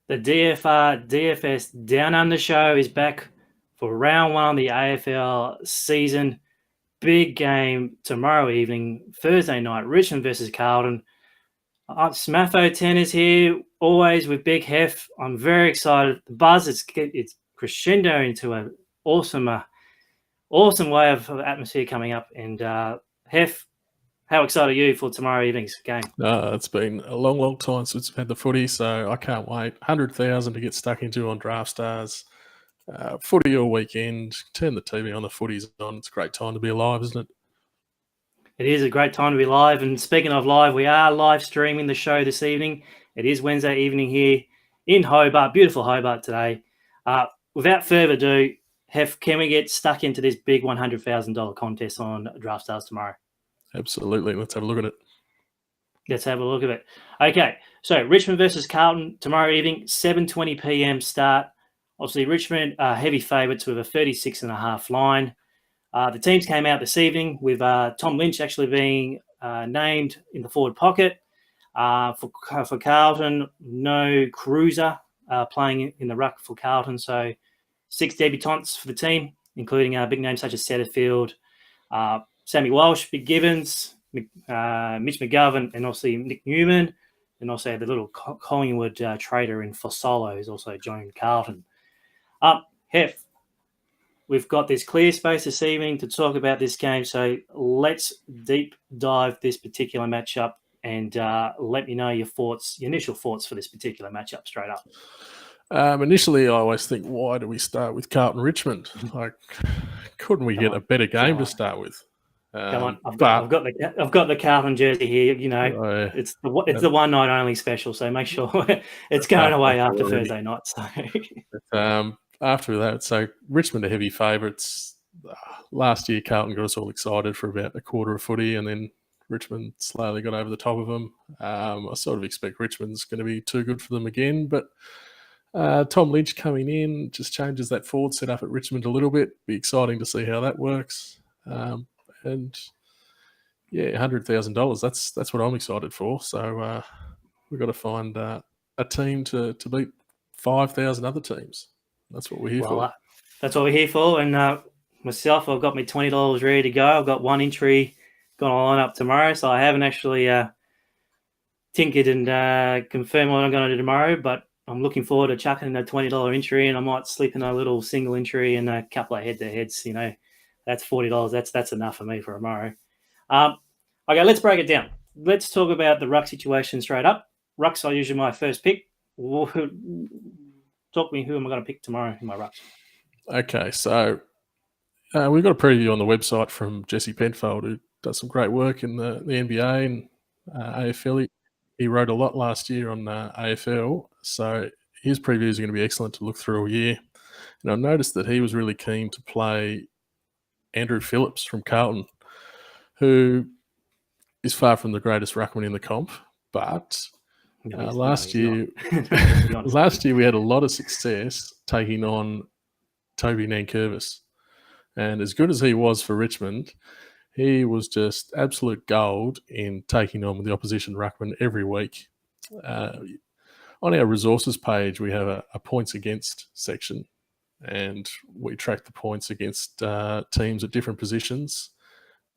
The DFS Down Under show is back for round one of the AFL season. Big game tomorrow evening, Thursday night, Richmond versus Carlton. Smatho 10 is here, always with Big Hef. I'm very excited. The buzz it's crescendo into an awesome way of atmosphere coming up. And Hef, how excited are you for tomorrow evening's game? It's been a long, long time since we've had the footy, so I can't wait. 100,000 to get stuck into on Draftstars. Footy all weekend. Turn the TV on, the footy's on. It's a great time to be alive, isn't it? It is a great time to be live. And speaking of live, we are live streaming the show this evening. It is Wednesday evening here in Hobart, beautiful Hobart today. Without further ado, Hef, can we get stuck into this big $100,000 contest on Draftstars tomorrow? Absolutely. Let's have a look at it. Let's have a look at it. Okay, so Richmond versus Carlton tomorrow evening, 7:20 p.m. start. Obviously, Richmond are heavy favourites with a 36.5 line. The teams came out this evening with Tom Lynch actually being named in the forward pocket. For Carlton, no Cruiser playing in the ruck for Carlton. So 6 debutants for the team, including big names such as Setterfield, Sammy Walsh, Big Gibbons, Mitch McGovern, and obviously Nick Newman. And also the little Collingwood trader in Fossolo is also joined Carlton. Hef, we've got this clear space this evening to talk about this game, so let's deep dive this particular matchup and let me know your initial thoughts for this particular matchup straight up. Initially, I always think, why do we start with Carlton Richmond? Like, couldn't we get a better game to start with? Come on, I've got the Carlton jersey here. You know, it's the one night only special, so make sure it's going away after Thursday night. So. After that, so Richmond are heavy favourites. Last year, Carlton got us all excited for about a quarter of footy, and then Richmond slowly got over the top of them. I sort of expect Richmond's going to be too good for them again, but Tom Lynch coming in just changes that forward setup at Richmond a little bit. Be exciting to see how that works. And yeah, $100,000. That's what I'm excited for. So we've got to find a team to beat 5,000 other teams. That's what we're here for. That's what we're here for. And myself, I've got my $20 ready to go. I've got one entry going to line up tomorrow, so I haven't actually tinkered and confirmed what I'm going to do tomorrow, but I'm looking forward to chucking in a $20 entry, and I might slip in a little single entry and a couple of head-to-heads. You know, that's $40. That's enough for me for tomorrow. Okay, let's break it down. Let's talk about the ruck situation straight up. Rucks are usually my first pick. Talk me who am I going to pick tomorrow in my rucks? Okay, so we've got a preview on the website from Jesse Penfold, who does some great work in the NBA and AFL. He wrote a lot last year on AFL, so his previews are going to be excellent to look through all year. And I noticed that he was really keen to play Andrew Phillips from Carlton, who is far from the greatest ruckman in the comp, but last year we had a lot of success taking on Toby Nankervis. And as good as he was for Richmond, he was just absolute gold in taking on the opposition ruckman every week. On our resources page, we have a points against section, and we track the points against teams at different positions.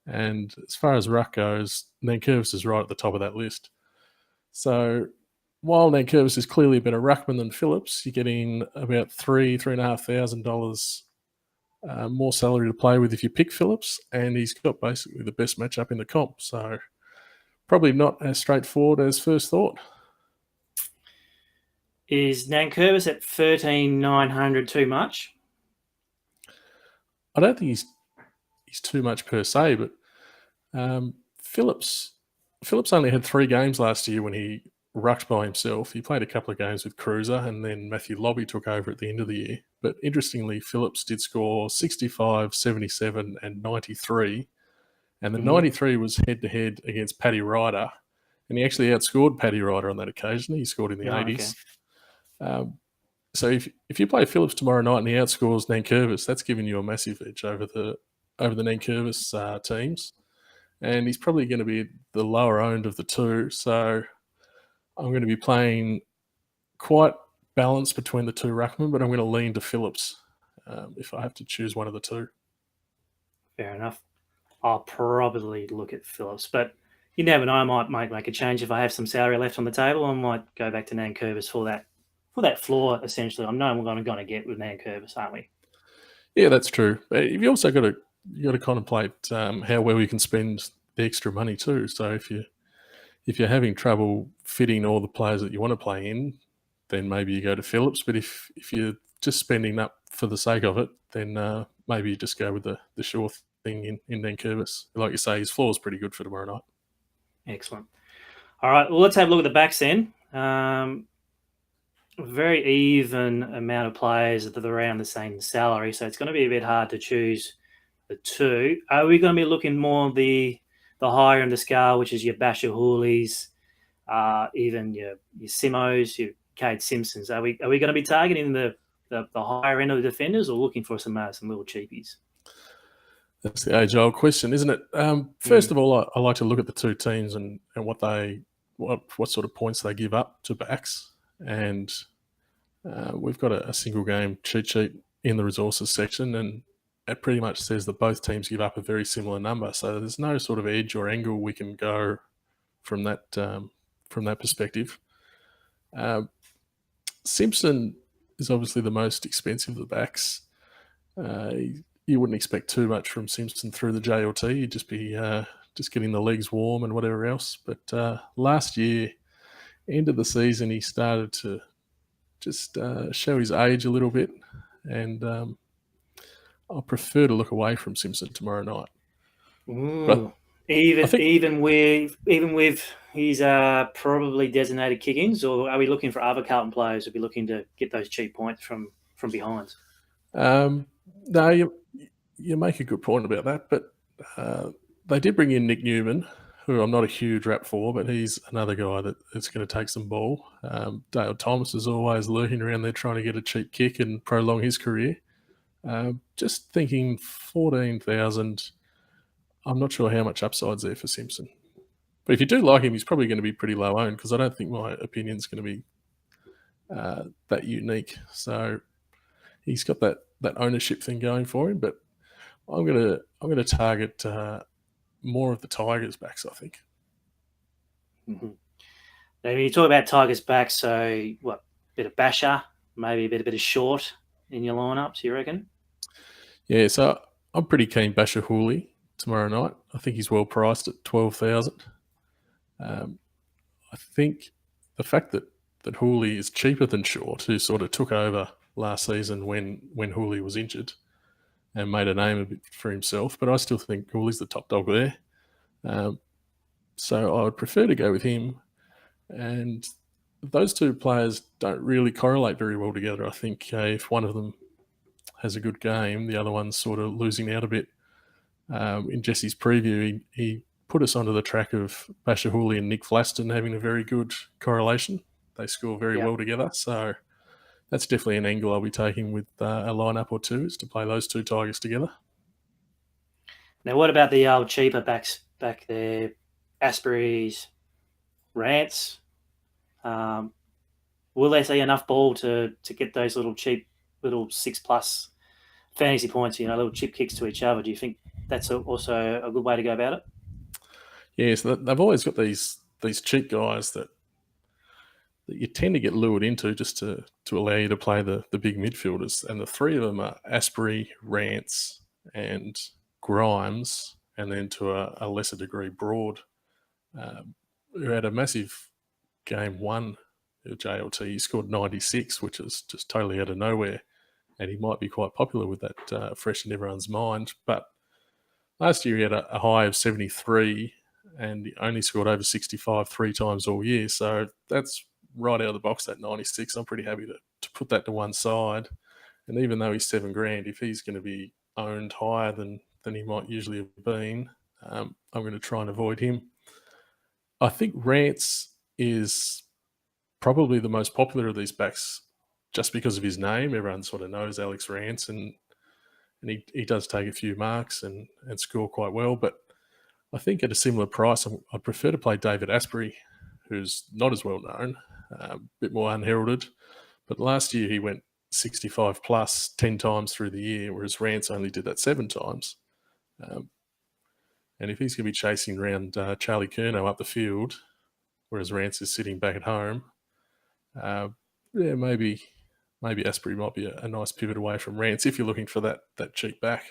And as far as ruck goes, Nankervis is right at the top of that list. So while Nankervis is clearly a better ruckman than Phillips, you're getting about $3,500 more salary to play with if you pick Phillips, and he's got basically the best matchup in the comp. So probably not as straightforward as first thought. Is Nankervis at 13,900 too much? I don't think he's too much per se, but Phillips only had 3 games last year when he rucked by himself. He played a couple of games with Cruiser, and then Matthew Lobby took over at the end of the year. But interestingly, Phillips did score 65, 77, and 93. And the 93 was head-to-head against Paddy Ryder. And he actually outscored Paddy Ryder on that occasion. He scored in the 80s. Okay. So if you play Phillips tomorrow night and he outscores Nankervis, that's giving you a massive edge over the Nankervis teams. And he's probably going to be the lower owned of the two. So I'm going to be playing quite balance between the two ruckmen, but I'm going to lean to Phillips if I have to choose one of the two. Fair enough. I'll probably look at Phillips, but you never know. I might make a change if I have some salary left on the table. I might go back to Nankervis for that floor. Essentially, I know we're going to get with Nankervis, aren't we? Yeah, that's true. But you've also got to contemplate how well you can spend the extra money too. So if you're having trouble fitting all the players that you want to play in, then maybe you go to Phillips. But if you're just spending up for the sake of it, then maybe you just go with the sure thing in Nankervis. Like you say, his floor is pretty good for tomorrow night. Excellent. All right, well, let's have a look at the backs then. Very even amount of players that are around the same salary, so it's going to be a bit hard to choose the two. Are we going to be looking more the higher in the scale, which is your Basher Hooleys, even your Simos, your Cade Simpsons? Are we going to be targeting the higher end of the defenders, or looking for some little cheapies? That's the age-old question, isn't it? First of all, I like to look at the two teams and what sort of points they give up to backs. And we've got a single game cheat sheet in the resources section, and it pretty much says that both teams give up a very similar number. So there's no sort of edge or angle we can go from that perspective. Simpson is obviously the most expensive of the backs. You wouldn't expect too much from Simpson through the JLT. You'd just be just getting the legs warm and whatever else. But last year, end of the season, he started to just show his age a little bit, and I prefer to look away from Simpson tomorrow night. But even with his probably designated kick-ins, or are we looking for other Carlton players who'll be looking to get those cheap points from behind? No, you make a good point about that, but they did bring in Nick Newman, who I'm not a huge rap for, but he's another guy that's going to take some ball. Dale Thomas is always lurking around there trying to get a cheap kick and prolong his career. Just thinking 14,000, I'm not sure how much upside's there for Simpson. But if you do like him, he's probably going to be pretty low owned, because I don't think my opinion's going to be that unique. So he's got that ownership thing going for him, but I'm gonna target more of the Tigers backs, I think. Mm-hmm. Now, when you talk about Tigers backs, so what, a bit of Basher, maybe a bit of Short in your lineups, you reckon? Yeah, so I'm pretty keen Basher Hooley tomorrow night. I think he's well priced at 12,000. I think the fact that Hooley is cheaper than Short, who sort of took over last season when Hooley was injured and made a name a bit for himself, but I still think Hooley's the top dog there. So I would prefer to go with him. And those two players don't really correlate very well together. I think if one of them has a good game, the other one's sort of losing out a bit. In Jesse's preview, he put us onto the track of Basher Hooley and Nick Flaston having a very good correlation. They score very well together. So that's definitely an angle I'll be taking with a lineup or two, is to play those two Tigers together. Now, what about the old cheaper backs back there? Asprey's, Rants. Will they see enough ball to get those little cheap, little 6+ fantasy points, little chip kicks to each other? Do you think that's also a good way to go about it? Yeah, so they've always got these cheap guys that you tend to get lured into just to allow you to play the big midfielders. And the three of them are Asprey, Rance, and Grimes, and then to a lesser degree Broad, who had a massive game one at JLT. He scored 96, which is just totally out of nowhere. And he might be quite popular with that fresh in everyone's mind. But last year he had a high of 73, and he only scored over 65 3 times all year. So that's right out of the box, that 96. I'm pretty happy to put that to one side. And even though he's $7,000, if he's going to be owned higher than he might usually have been, I'm going to try and avoid him. I think Rance is probably the most popular of these backs just because of his name. Everyone sort of knows Alex Rance, and he does take a few marks and score quite well. But I think at a similar price, I'd prefer to play David Asprey, who's not as well known, a bit more unheralded, But last year he went 65 plus 10 times through the year, whereas Rance only did that 7 times. And if he's going to be chasing around Charlie Curnow up the field, whereas Rance is sitting back at home, yeah, maybe Asprey might be a nice pivot away from Rance if you're looking for that cheap back.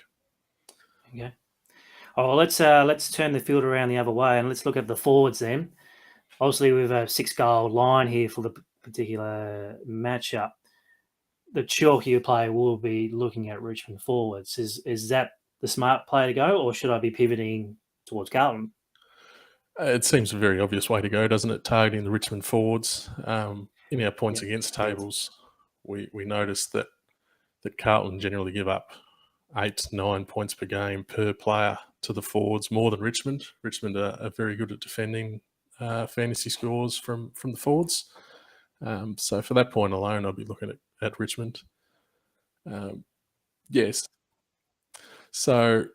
Okay. Oh, let's turn the field around the other way and let's look at the forwards then. Obviously, we have a 6-goal line here for the particular matchup. The chalkier player will be looking at Richmond forwards. Is that the smart play to go, or should I be pivoting towards Carlton? It seems a very obvious way to go, doesn't it? Targeting the Richmond forwards. In our points against tables, we noticed that Carlton generally give up 8-9 points per game per player to the forwards, more than Richmond. Richmond are very good at defending fantasy scores from the forwards. So for that point alone, I'll be looking at Richmond. Yes. So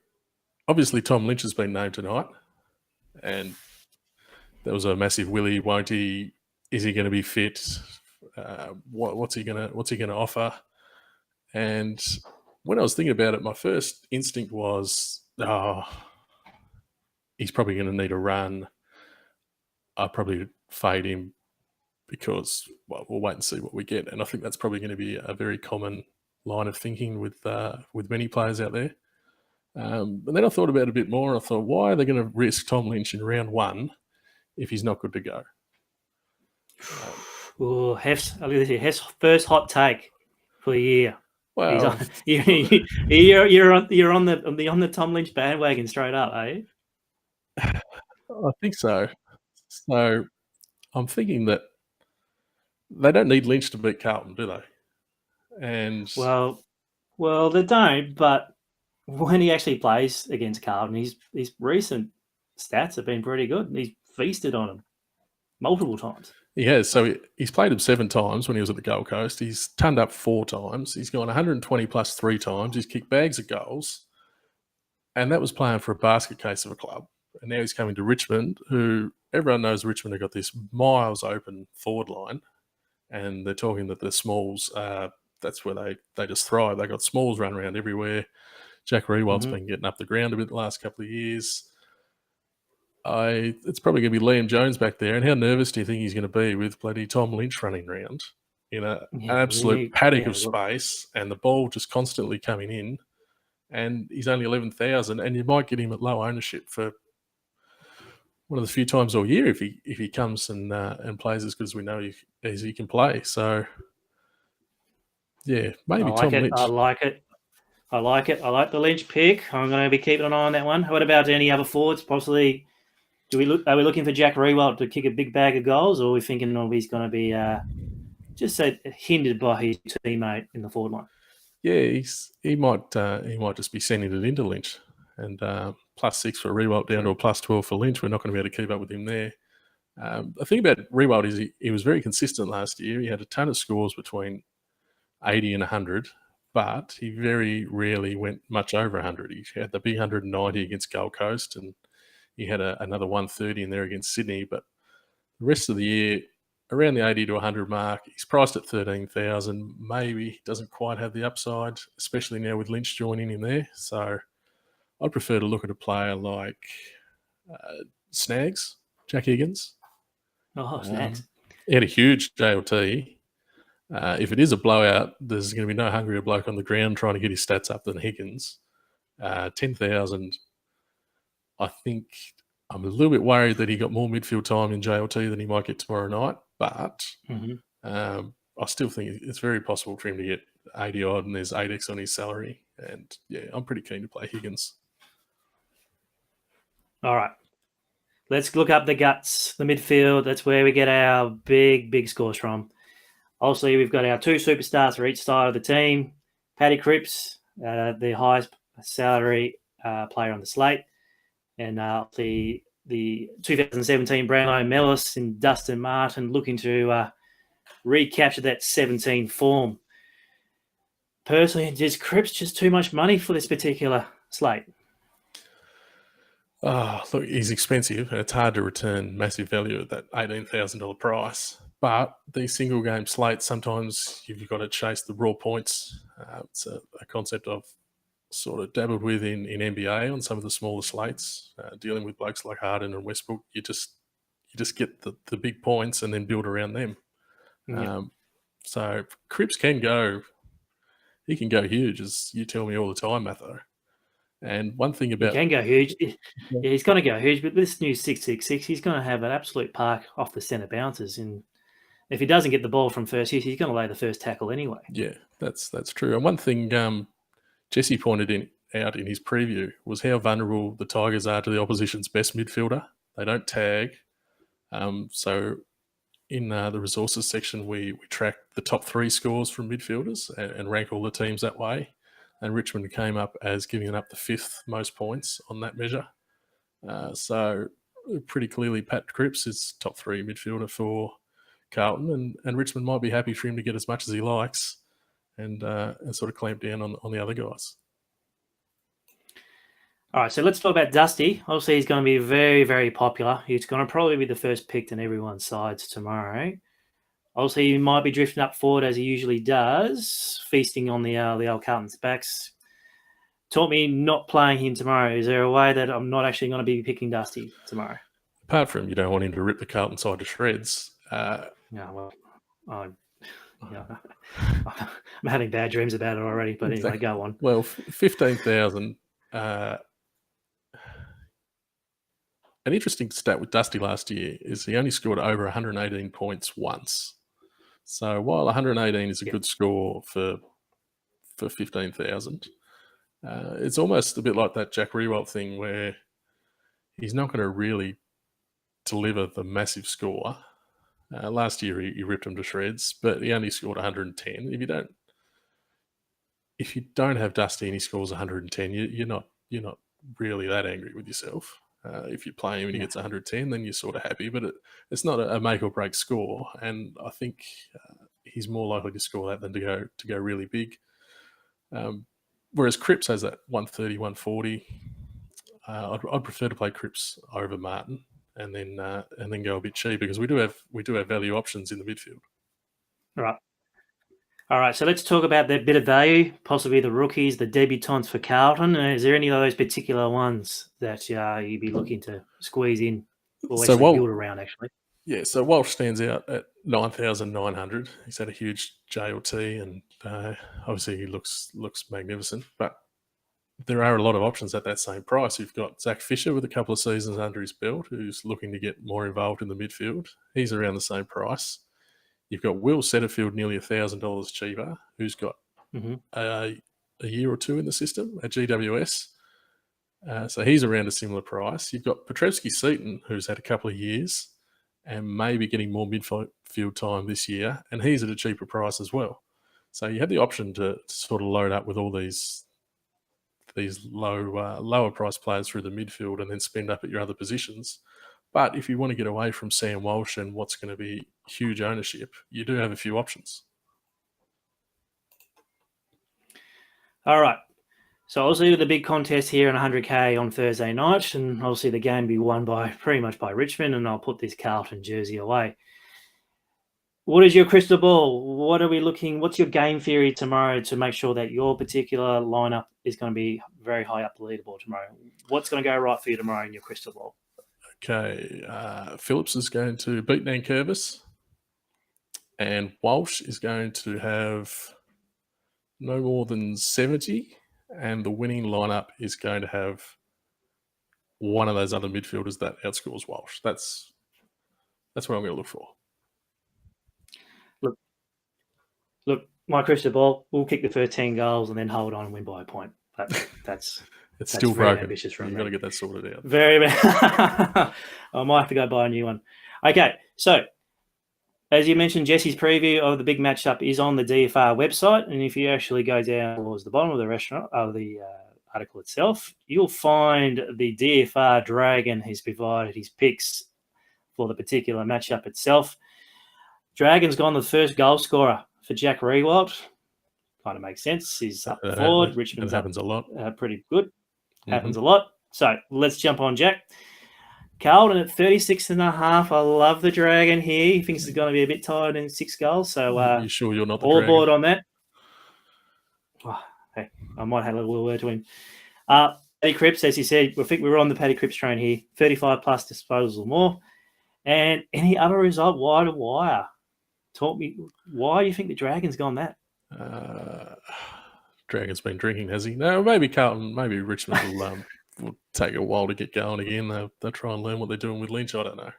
obviously Tom Lynch has been named tonight, and there was a massive willy. Won't he? Is he going to be fit? What's he going to offer? And when I was thinking about it, my first instinct was, he's probably going to need a run. I'll probably fade him because, well, we'll wait and see what we get. And I think that's probably going to be a very common line of thinking with many players out there. And then I thought about it a bit more. I thought, why are they going to risk Tom Lynch in round 1 if he's not good to go? Hef's first hot take for the year. Well, you're on the Tom Lynch bandwagon straight up, are you? I think so. So I'm thinking that they don't need Lynch to beat Carlton, do they? And well, they don't. But when he actually plays against Carlton, his recent stats have been pretty good. He's feasted on them multiple times. He has. So he's played him 7 times when he was at the Gold Coast. He's turned up 4 times. He's gone 120 plus 3 times. He's kicked bags of goals. And that was playing for a basket case of a club. And now he's coming to Richmond, who everyone knows Richmond have got this miles open forward line. And they're talking that the Smalls, that's where they just thrive. They got Smalls run around everywhere. Jack Rewald's been getting up the ground a bit the last couple of years. It's probably going to be Liam Jones back there. And how nervous do you think he's going to be with bloody Tom Lynch running around in an absolute paddock of space and the ball just constantly coming in? And he's only 11,000, and you might get him at low ownership for one of the few times all year if he comes and plays as good as we know as he can play. So, yeah, maybe Tom Lynch. I like it. I like the Lynch pick. I'm going to be keeping an eye on that one. What about any other forwards? Possibly, are we looking for Jack Rewald to kick a big bag of goals, or are we thinking he's going to be just hindered by his teammate in the forward line? Yeah, he might just be sending it into Lynch, and +6 for Rewald down to a +12 for Lynch. We're not going to be able to keep up with him there. The thing about Rewald is he was very consistent last year. He had a ton of scores between 80 and 100, but he very rarely went much over 100. He had the big 190 against Gold Coast, and he had another 130 in there against Sydney. But the rest of the year, around the 80 to 100 mark, he's priced at 13,000. Maybe doesn't quite have the upside, especially now with Lynch joining in there. So I'd prefer to look at a player like Snags, Jack Higgins. Oh, Snags. He had a huge JLT. If it is a blowout, there's going to be no hungrier bloke on the ground trying to get his stats up than Higgins. 10,000, I think I'm a little bit worried that he got more midfield time in JLT than he might get tomorrow night, but I still think it's very possible for him to get 80 odd and there's 8x on his salary. And yeah, I'm pretty keen to play Higgins. All right. Let's look up the guts, the midfield. That's where we get our big scores from. Obviously, we've got our 2 superstars for each side of the team. Paddy Cripps, the highest salary player on the slate. And the 2017 Brownlow medalist in Dustin Martin looking to recapture that 17 form. Personally, is Cripps just too much money for this particular slate? Look, he's expensive and it's hard to return massive value at that $18,000 price. But these single game slates, sometimes you've got to chase the raw points. It's a concept I've sort of dabbled with in NBA on some of the smaller slates, dealing with blokes like Harden and Westbrook. You just get the big points and then build around them. Yep. So Cripps can go. He can go huge, as you tell me all the time, Matho. And one thing He about can go huge. Yeah, he's going to go huge. But this new 666, he's going to have an absolute park off the centre bounces. And if he doesn't get the ball from first use, he's going to lay the first tackle anyway. Yeah, that's true. And one thing Jesse pointed out in his preview was how vulnerable the Tigers are to the opposition's best midfielder. They don't tag. So in the resources section, we track the top 3 scores from midfielders and rank all the teams that way. And Richmond came up as giving up the 5th most points on that measure. So pretty clearly Pat Cripps is top 3 midfielder for Carlton, and Richmond might be happy for him to get as much as he likes and sort of clamp down on the other guys. All right, so let's talk about Dusty. Obviously, he's going to be very, very popular. He's going to probably be the first picked in everyone's sides tomorrow. Obviously, he might be drifting up forward as he usually does, feasting on the old Carlton's backs. Taught me not playing him tomorrow. Is there a way that I'm not actually going to be picking Dusty tomorrow? Apart from you don't want him to rip the Carlton side to shreds. No, well, I'm having bad dreams about it already. But anyway, go on. Well, 15,000. An interesting stat with Dusty last year is he only scored over 118 points once. So while 118 is a good score for 15,000, it's almost a bit like that Jack Riewoldt thing where he's not going to really deliver the massive score. Last year he ripped him to shreds, but he only scored 110. If you don't have Dusty and he scores 110, you're not really that angry with yourself. If you play him and he gets 110, then you're sort of happy, but it's not a make or break score. And I think he's more likely to score that than to go really big. Whereas Cripps has that 130, 140. I'd prefer to play Cripps over Martin and then go a bit cheap because we do have value options in the midfield. All right, so let's talk about that bit of value, possibly the rookies, the debutants for Carlton. Is there any of those particular ones that you'd be looking to squeeze in or actually build around, actually? Yeah, so Walsh stands out at 9,900. He's had a huge JLT and obviously he looks magnificent, but there are a lot of options at that same price. You've got Zach Fisher with a couple of seasons under his belt who's looking to get more involved in the midfield. He's around the same price. You've got Will Setterfield nearly $1,000 cheaper, who's got a year or 2 in the system at GWS. So he's around a similar price. You've got Petrevski-Seton, who's had a couple of years and maybe getting more midfield time this year, and he's at a cheaper price as well. So you have the option to sort of load up with all these lower price players through the midfield and then spend up at your other positions. But if you want to get away from Sam Walsh and what's going to be huge ownership, you do have a few options. All right. So obviously the big contest here in 100K on Thursday night, and obviously the game be won pretty much by Richmond, and I'll put this Carlton jersey away. What is your crystal ball? What are we looking? What's your game theory tomorrow to make sure that your particular lineup is going to be very high up the leaderboard tomorrow? What's going to go right for you tomorrow in your crystal ball? Okay, Phillips is going to beat Nankervis, and Walsh is going to have no more than 70, and the winning lineup is going to have one of those other midfielders that outscores Walsh. That's what I'm going to look for. Look, my crystal ball, we'll kick the first 10 goals and then hold on and win by a point. That's it's still broken. Ambitious from You've got to get that sorted out. Very. I might have to go buy a new one. Okay, so as you mentioned, Jesse's preview of the big matchup is on the DFR website, and if you actually go down towards the bottom of the article itself, you'll find the DFR Dragon has provided his picks for the particular matchup itself. Dragon's gone the first goal scorer for Jack Riewoldt. Kind of makes sense. He's up forward. Richmond's happens a lot. Pretty good. Happens a lot. So let's jump on Jack. Carlton at 36.5. I love the Dragon here. He thinks he's going to be a bit tired in 6 goals. So Are you sure you're not the all Dragon? aboard on that. Oh, hey, I might have a little word to him. Paddy Cripps, as he said, I think we're on the Paddy Cripps train here. 35 plus disposals or more. And any other result, wire to wire. Talk me why you think the Dragon's gone that. Dragon's been drinking, has he? No, maybe Carlton, maybe Richmond will take a while to get going again. They'll try and learn what they're doing with Lynch. I don't know.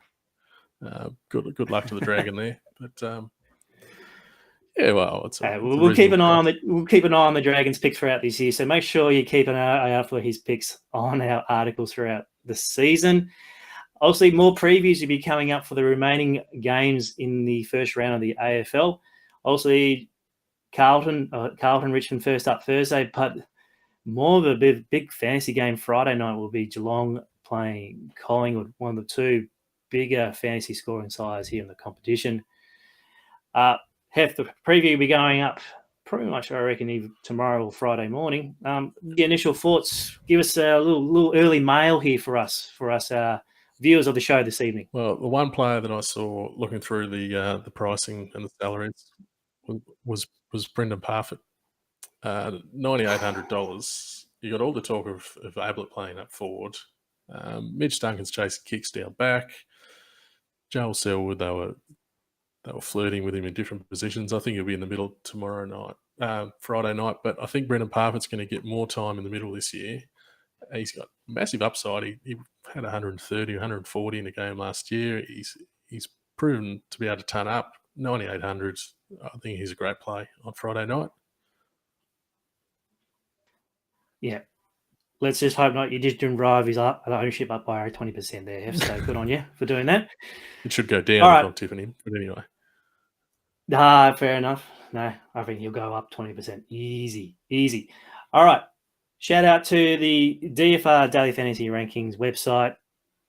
Good luck to the Dragon there. But yeah, well, we'll keep an eye on the Dragons' picks throughout this year. So make sure you keep an eye out for his picks on our articles throughout the season. Obviously, more previews will be coming up for the remaining games in the first round of the AFL. Obviously, Carlton, Richmond first up Thursday, but more of a big fantasy game Friday night will be Geelong playing Collingwood, one of the two bigger fantasy scoring sides here in the competition. The preview will be going up pretty much, I reckon, either tomorrow or Friday morning. The initial thoughts, give us a little early mail here for us viewers of the show this evening. Well, the one player that I saw looking through the pricing and the salaries was Brendan Parfitt. $9,800. You got all the talk of Ablett playing up forward. Mitch Duncan's chasing kicks down back. Joel Selwood, they were flirting with him in different positions. I think he'll be in the middle Friday night. But I think Brendan Parfitt's going to get more time in the middle this year. He's got massive upside. He had 130, 140 in a game last year. He's proven to be able to turn up. 9,800. I think he's a great play on Friday night. Yeah. Let's just hope not. You just didn't drive his ownership up by 20% there, F. So good on you for doing that. It should go down if I'm tipping him. But anyway. Fair enough. No, I think he'll go up 20%. Easy. All right. Shout out to the DFR Daily Fantasy Rankings website.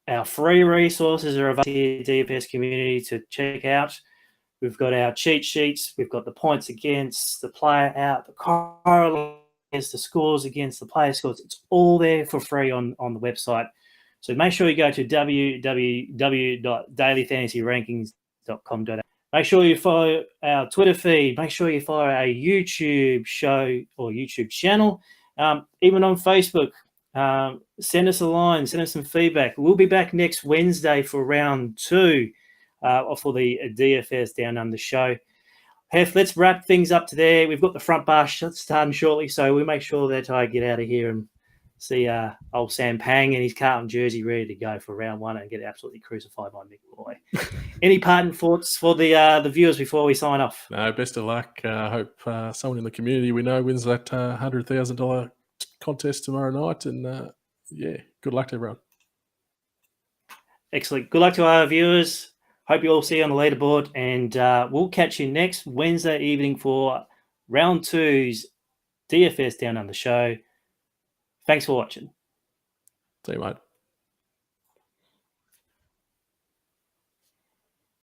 Our free resources are available here at DFS community to check out. We've got our cheat sheets. We've got the points against, the player out, the correlation against, the scores against, the player scores. It's all there for free on the website. So make sure you go to www.dailyfantasyrankings.com.au. Make sure you follow our Twitter feed. Make sure you follow our YouTube show or YouTube channel. Even on Facebook, send us a line, send us some feedback. We'll be back next Wednesday for round 2 for the DFS Down Under show. Hef, let's wrap things up to there. We've got the front bar starting shortly, so we'll make sure that I get out of here and see old Sam Pang in his Carlton jersey ready to go for round 1 and get absolutely crucified by Mick Boy. Any parting thoughts for the viewers before we sign off? No, best of luck. I hope someone in the community we know wins that $100,000 contest tomorrow night. And good luck to everyone. Excellent. Good luck to our viewers. Hope you all see you on the leaderboard. And we'll catch you next Wednesday evening for round 2's DFS Down Under show. Thanks for watching. See you, mate.